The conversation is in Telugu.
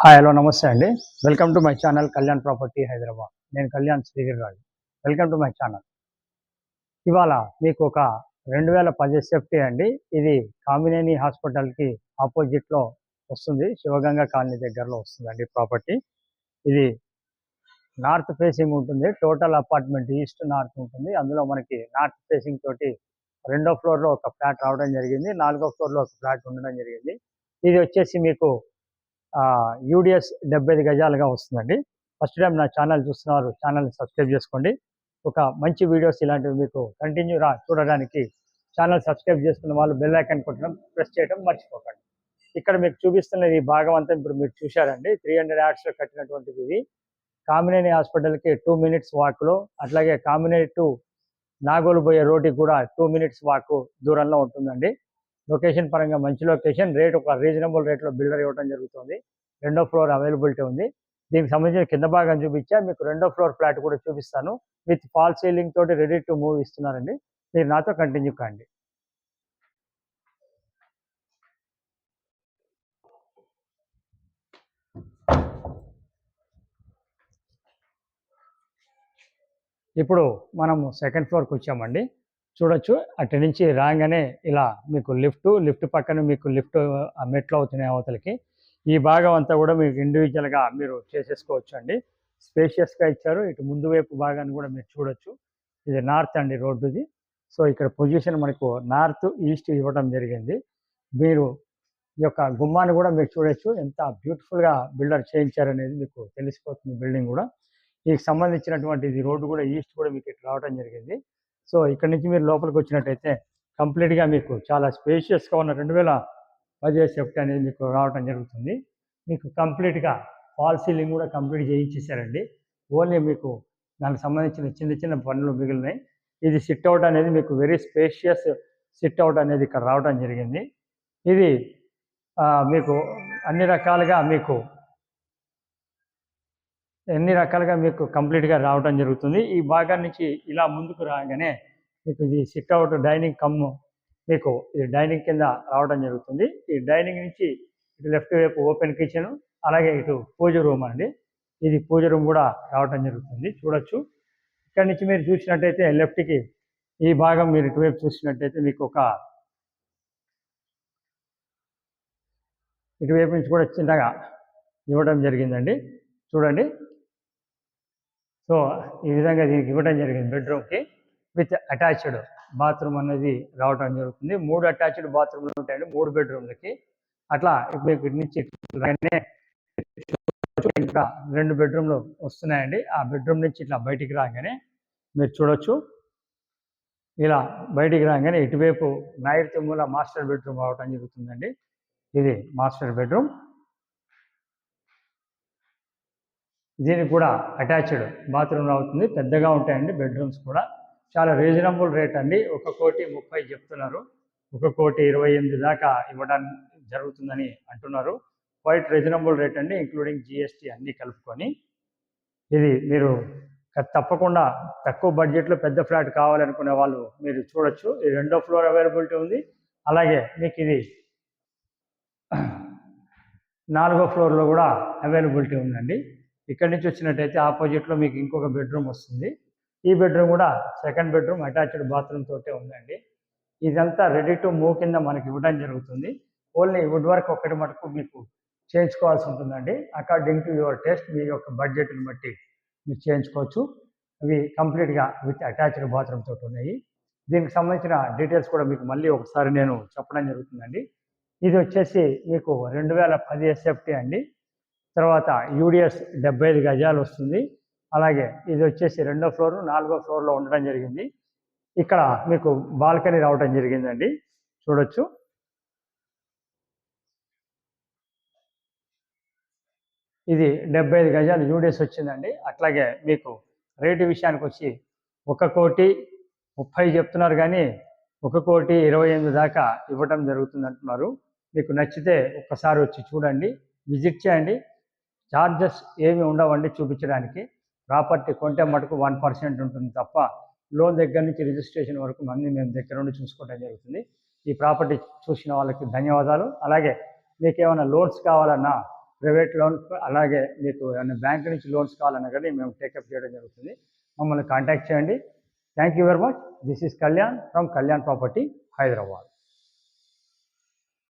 హాయ్ హలో నమస్తే అండి. Welcome to my channel Kalyan property Hyderabad. నేను Kalyan Srigiriraju. Welcome to my channel. ఇవాళ మీకు ఒక 2010 ఎస్ఎఫ్టీ అండి. ఇది కామినేని హాస్పిటల్కి ఆపోజిట్లో వస్తుంది. శివగంగా కాలనీ దగ్గరలో వస్తుందండి ప్రాపర్టీ. ఇది నార్త్ ఫేసింగ్ ఉంటుంది. టోటల్ అపార్ట్మెంట్ ఈస్ట్ నార్త్ ఉంటుంది. అందులో మనకి నార్త్ ఫేసింగ్ తోటి రెండో ఫ్లోర్లో ఒక ఫ్లాట్ రావడం జరిగింది. నాలుగో ఫ్లోర్లో ఒక ఫ్లాట్ ఉండడం జరిగింది. ఇది వచ్చేసి మీకు యూడిఎస్ 75 గజాలుగా వస్తుందండి. ఫస్ట్ టైం నా ఛానల్ చూస్తున్నారు, ఛానల్ని సబ్స్క్రైబ్ చేసుకోండి. ఒక మంచి వీడియోస్ ఇలాంటివి మీకు కంటిన్యూగా చూడడానికి ఛానల్ సబ్స్క్రైబ్ చేసుకున్న వాళ్ళు బెల్ ఐకాన్ కొట్టడం ప్రెస్ చేయడం మర్చిపోకండి. ఇక్కడ మీకు చూపిస్తున్నది ఈ భాగం అంతా ఇప్పుడు మీరు చూశారండి. 300 యార్డ్స్లో కట్టినటువంటిది ఇది. కామినేని హాస్పిటల్కి 2 మినిట్స్ వాక్లో, అట్లాగే కామినేని టు నాగోలు పోయే రోడ్డుకి కూడా 2 మినిట్స్ వాక్ దూరంలో ఉంటుందండి. లొకేషన్ పరంగా మంచి లొకేషన్, రేట్ ఒక రీజనబుల్ రేట్లో బిల్డర్ ఇవ్వడం జరుగుతుంది. రెండో ఫ్లోర్ అవైలబిలిటీ ఉంది. దీనికి సంబంధించిన కింద భాగం చూపించా, మీకు రెండో ఫ్లోర్ ఫ్లాట్ కూడా చూపిస్తాను. విత్ ఫాల్ సీలింగ్ తోటి రెడీ టు మూవ్ ఇస్తున్నారండి. మీరు నాతో కంటిన్యూ కాండి. ఇప్పుడు మనము సెకండ్ ఫ్లోర్కి వచ్చామండి. చూడొచ్చు, అటు నుంచి రాగానే ఇలా మీకు లిఫ్ట్ పక్కన మీకు మెట్లు అవుతున్నాయి అవతలకి. ఈ భాగం అంతా కూడా మీకు ఇండివిజువల్గా మీరు చేసేసుకోవచ్చు అండి. స్పేషియస్గా ఇచ్చారు. ఇటు ముందు వైపు భాగాన్ని కూడా మీరు చూడొచ్చు. ఇది నార్త్ అండి రోడ్డుది. సో ఇక్కడ పొజిషన్ మనకు నార్త్ ఈస్ట్ ఇవ్వడం జరిగింది. మీరు ఈ యొక్క గుమ్మాన్ని కూడా మీరు చూడొచ్చు, ఎంత బ్యూటిఫుల్గా బిల్డర్ చేయించారనేది మీకు తెలిసిపోతుంది. బిల్డింగ్ కూడా దీనికి సంబంధించినటువంటి ఇది రోడ్డు కూడా ఈస్ట్ కూడా మీకు ఇటు రావడం జరిగింది. సో ఇక్కడ నుంచి మీరు లోపలికి వచ్చినట్టయితే కంప్లీట్గా మీకు చాలా స్పేషియస్గా ఉన్న 2010 ఎస్ఎఫ్టీ అనేది మీకు రావడం జరుగుతుంది. మీకు కంప్లీట్గా ఫాల్ సీలింగ్ కూడా కంప్లీట్ చేయించేశారండి. ఓన్లీ మీకు దానికి సంబంధించిన చిన్న చిన్న పనులు మిగిలినాయి. ఇది సిట్ అవుట్ అనేది మీకు వెరీ స్పేషియస్ సిట్ అవుట్ అనేది ఇక్కడ రావడం జరిగింది. ఇది మీకు అన్ని రకాలుగా మీకు కంప్లీట్గా రావడం జరుగుతుంది. ఈ భాగం నుంచి ఇలా ముందుకు రాగానే మీకు ఇది సిట్ అవుట్ డైనింగ్ మీకు ఇది డైనింగ్ కింద రావడం జరుగుతుంది. ఈ డైనింగ్ నుంచి ఇటు లెఫ్ట్ వైపు ఓపెన్ కిచెన్, అలాగే ఇటు పూజ రూమ్ అండి. ఇది పూజ రూమ్ కూడా రావడం జరుగుతుంది. చూడొచ్చు, ఇక్కడ నుంచి మీరు చూసినట్టయితే లెఫ్ట్కి ఈ భాగం మీరు ఇటువైపు చూసినట్టయితే మీకు ఇటువైపు నుంచి కూడా చిన్నగా ఇవ్వడం జరిగిందండి. చూడండి, సో ఈ విధంగా దీనికి ఇవ్వడం జరిగింది. బెడ్రూమ్కి విత్ అటాచ్డ్ బాత్రూమ్ అనేది రావడం జరుగుతుంది. 3 అటాచ్డ్ బాత్రూమ్లు ఉంటాయండి 3 బెడ్రూమ్లకి. అట్లా మీకు ఇటు నుంచి ఇంకా 2 బెడ్రూమ్లు వస్తున్నాయండి. ఆ బెడ్రూమ్ నుంచి ఇట్లా బయటికి రాగానే మీరు చూడొచ్చు, ఇలా బయటికి రాగానే ఇటువైపు నైరుతి మూల మాస్టర్ బెడ్రూమ్ రావడం జరుగుతుందండి. ఇది మాస్టర్ బెడ్రూమ్. దీనికి కూడా అటాచ్డ్ బాత్రూమ్ అవుతుంది. పెద్దగా ఉంటాయండి బెడ్రూమ్స్ కూడా. చాలా రీజనబుల్ రేట్ అండి. 1,30,30 చెప్తున్నారు. 1,28,000 దాకా ఇవ్వడం జరుగుతుందని అంటున్నారు. క్వైట్ రీజనబుల్ రేట్ అండి, ఇంక్లూడింగ్ జిఎస్టీ అన్నీ కలుపుకొని. ఇది మీరు తప్పకుండా తక్కువ బడ్జెట్లో పెద్ద ఫ్లాట్ కావాలనుకునే వాళ్ళు మీరు చూడొచ్చు. ఈ రెండో ఫ్లోర్ అవైలబిలిటీ ఉంది. అలాగే మీకు ఇది 4వ ఫ్లోర్లో కూడా అవైలబిలిటీ ఉందండి. ఇక్కడి నుంచి వచ్చినట్టయితే ఆపోజిట్లో మీకు ఇంకొక బెడ్రూమ్ వస్తుంది. ఈ బెడ్రూమ్ కూడా సెకండ్ బెడ్రూమ్ అటాచ్డ్ బాత్రూమ్ తోటే ఉందండి. ఇదంతా రెడీ టు మూవ్ కింద మనకి ఇవ్వడం జరుగుతుంది. ఓన్లీ వుడ్ వర్క్ ఒక్కటి మటుకు మీకు చేయించుకోవాల్సి ఉంటుందండి. అకార్డింగ్ టు యువర్ టేస్ట్, మీ యొక్క బడ్జెట్ని బట్టి మీరు చేయించుకోవచ్చు. అవి కంప్లీట్గా విత్ అటాచ్డ్ బాత్రూమ్ తోటి ఉన్నాయి. దీనికి సంబంధించిన డీటెయిల్స్ కూడా మీకు మళ్ళీ ఒకసారి నేను చెప్పడం జరుగుతుందండి. ఇది వచ్చేసి మీకు 2010 ఎస్ఎఫ్టీ అండి. తర్వాత యూడిఎస్ 75 గజాలు వస్తుంది. అలాగే ఇది వచ్చేసి రెండో ఫ్లోర్ 4వ ఫ్లోర్లో ఉండడం జరిగింది. ఇక్కడ మీకు బాల్కనీ రావడం జరిగిందండి. చూడొచ్చు, ఇది 75 గజాలు యూడిఎస్ వచ్చిందండి. అట్లాగే మీకు రేటు విషయానికి వచ్చి 1,30,30 చెప్తున్నారు, కానీ 1,28,000 దాకా ఇవ్వడం జరుగుతుంది అంటున్నారు. మీకు నచ్చితే ఒక్కసారి వచ్చి చూడండి, విజిట్ చేయండి. ఛార్జెస్ ఏమి ఉండవండి చూపించడానికి. ప్రాపర్టీ కొంటే మటుకు 1% ఉంటుంది తప్ప లోన్ దగ్గర నుంచి రిజిస్ట్రేషన్ వరకు అన్నీ మేము దగ్గర నుండి చూసుకోవడం జరుగుతుంది. ఈ ప్రాపర్టీ చూసిన వాళ్ళకి ధన్యవాదాలు. అలాగే మీకు ఏమైనా లోన్స్ కావాలన్నా ప్రైవేట్ లోన్ అలాగే మీకు ఏమైనా బ్యాంక్ నుంచి లోన్స్ కావాలన్నా కానీ మేము టేకప్ చేయడం జరుగుతుంది. మమ్మల్ని కాంటాక్ట్ చేయండి. Thank you very much. This is Kalyan from Kalyan property, Hyderabad.